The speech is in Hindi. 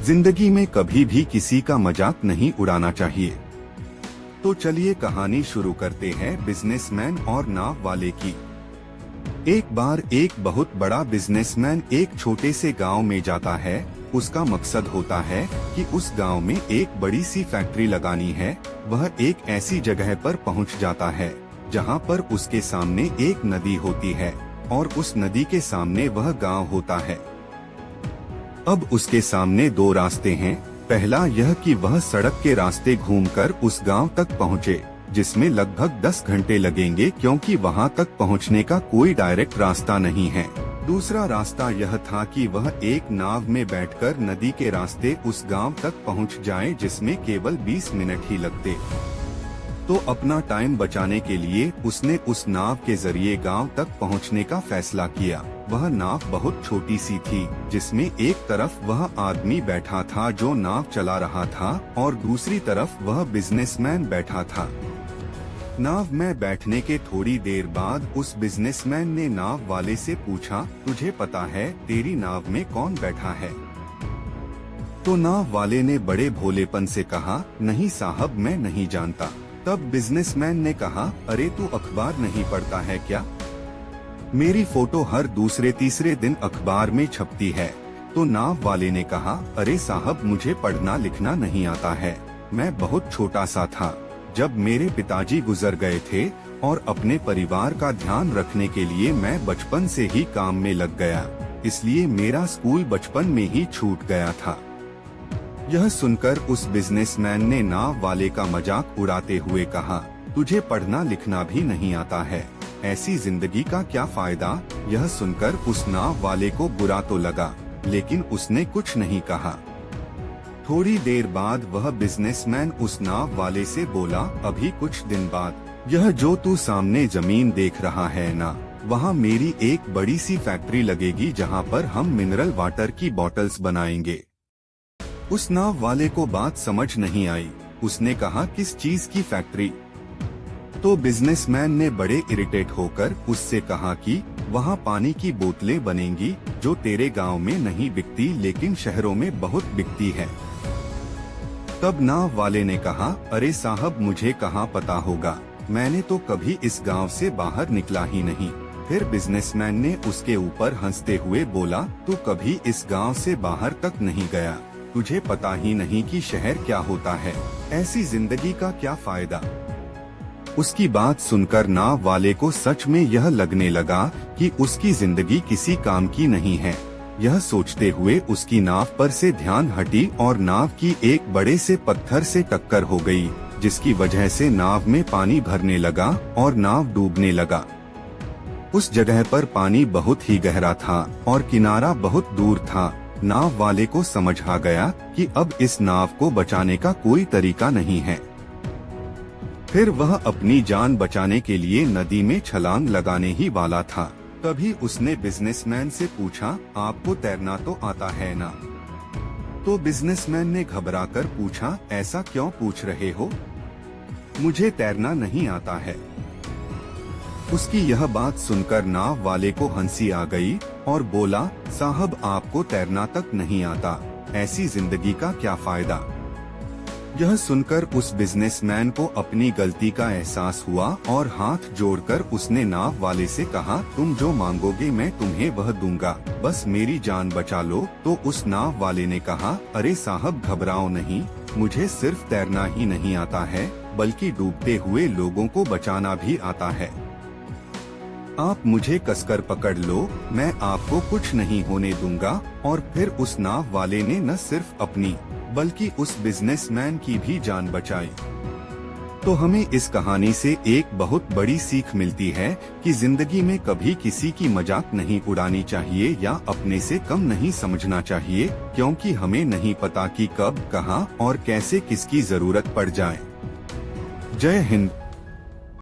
जिंदगी में कभी भी किसी का मजाक नहीं उड़ाना चाहिए। तो चलिए कहानी शुरू करते हैं बिजनेसमैन और नाव वाले की। एक बार एक बहुत बड़ा बिजनेसमैन एक छोटे से गांव में जाता है। उसका मकसद होता है कि उस गांव में एक बड़ी सी फैक्ट्री लगानी है। वह एक ऐसी जगह पर पहुंच जाता है जहां पर उसके सामने एक नदी होती है और उस नदी के सामने वह गांव होता है। अब उसके सामने दो रास्ते हैं। पहला यह कि वह सड़क के रास्ते घूमकर उस गांव तक पहुंचे, जिसमें लगभग 10 घंटे लगेंगे क्योंकि वहां तक पहुंचने का कोई डायरेक्ट रास्ता नहीं है। दूसरा रास्ता यह था कि वह एक नाव में बैठकर नदी के रास्ते उस गांव तक पहुंच जाए, जिसमें केवल 20 मिनट ही लगते। तो अपना टाइम बचाने के लिए उसने उस नाव के जरिए गांव तक पहुंचने का फैसला किया। वह नाव बहुत छोटी सी थी, जिसमें एक तरफ वह आदमी बैठा था जो नाव चला रहा था और दूसरी तरफ वह बिजनेसमैन बैठा था। नाव में बैठने के थोड़ी देर बाद उस बिजनेसमैन ने नाव वाले से पूछा, तुझे पता है तेरी नाव में कौन बैठा है? तो नाव वाले ने बड़े भोलेपन से कहा, नहीं साहब, मैं नहीं जानता। तब बिजनेसमैन ने कहा, अरे तू अखबार नहीं पढ़ता है क्या? मेरी फोटो हर दूसरे तीसरे दिन अखबार में छपती है। तो नाव वाले ने कहा, अरे साहब, मुझे पढ़ना लिखना नहीं आता है। मैं बहुत छोटा सा था जब मेरे पिताजी गुजर गए थे और अपने परिवार का ध्यान रखने के लिए मैं बचपन से ही काम में लग गया, इसलिए मेरा स्कूल बचपन में ही छूट गया था। यह सुनकर उस बिजनेसमैन ने नाव वाले का मजाक उड़ाते हुए कहा, तुझे पढ़ना लिखना भी नहीं आता है, ऐसी जिंदगी का क्या फायदा? यह सुनकर उस नाव वाले को बुरा तो लगा, लेकिन उसने कुछ नहीं कहा। थोड़ी देर बाद वह बिजनेसमैन उस नाव वाले से बोला, अभी कुछ दिन बाद यह जो तू सामने जमीन देख रहा है ना, वहाँ मेरी एक बड़ी सी फैक्ट्री लगेगी जहाँ पर हम मिनरल वाटर की बॉटल्स बनाएंगे। उस नाव वाले को बात समझ नहीं आई। उसने कहा, किस चीज की फैक्ट्री? तो बिजनेसमैन ने बड़े इरिटेट होकर उससे कहा कि वहाँ पानी की बोतलें बनेंगी जो तेरे गांव में नहीं बिकती लेकिन शहरों में बहुत बिकती है। तब नाव वाले ने कहा, अरे साहब, मुझे कहाँ पता होगा, मैंने तो कभी इस गांव से बाहर निकला ही नहीं। फिर बिजनेसमैन ने उसके ऊपर हंसते हुए बोला, तू कभी इस गांव से बाहर तक नहीं गया, तुझे पता ही नहीं कि शहर क्या होता है, ऐसी जिंदगी का क्या फायदा? उसकी बात सुनकर नाव वाले को सच में यह लगने लगा कि उसकी जिंदगी किसी काम की नहीं है। यह सोचते हुए उसकी नाव पर से ध्यान हटी और नाव की एक बड़े से पत्थर से टक्कर हो गई, जिसकी वजह से नाव में पानी भरने लगा और नाव डूबने लगा। उस जगह पर पानी बहुत ही गहरा था और किनारा बहुत दूर था। नाव वाले को समझ आ गया कि अब इस नाव को बचाने का कोई तरीका नहीं है। फिर वह अपनी जान बचाने के लिए नदी में छलांग लगाने ही वाला था। तभी उसने बिजनेसमैन से पूछा, आपको तैरना तो आता है ना? तो बिजनेसमैन ने घबराकर पूछा, ऐसा क्यों पूछ रहे हो? मुझे तैरना नहीं आता है। उसकी यह बात सुनकर नाव वाले को हंसी आ गई और बोला, साहब, आपको तैरना तक नहीं आता, ऐसी जिंदगी का क्या फायदा? यह सुनकर उस बिजनेसमैन को अपनी गलती का एहसास हुआ और हाथ जोड़कर उसने नाव वाले से कहा, तुम जो मांगोगे मैं तुम्हें वह दूंगा, बस मेरी जान बचा लो। तो उस नाव वाले ने कहा, अरे साहब, घबराओ नहीं, मुझे सिर्फ तैरना ही नहीं आता है बल्कि डूबते हुए लोगों को बचाना भी आता है। आप मुझे कसकर पकड़ लो, मैं आपको कुछ नहीं होने दूंगा। और फिर उस नाव वाले ने न सिर्फ अपनी बल्कि उस बिजनेसमैन की भी जान बचाई। तो हमें इस कहानी से एक बहुत बड़ी सीख मिलती है कि जिंदगी में कभी किसी की मजाक नहीं उड़ानी चाहिए या अपने से कम नहीं समझना चाहिए, क्योंकि हमें नहीं पता कि कब, कहां और कैसे किसकी जरूरत पड़ जाए। जय हिंद।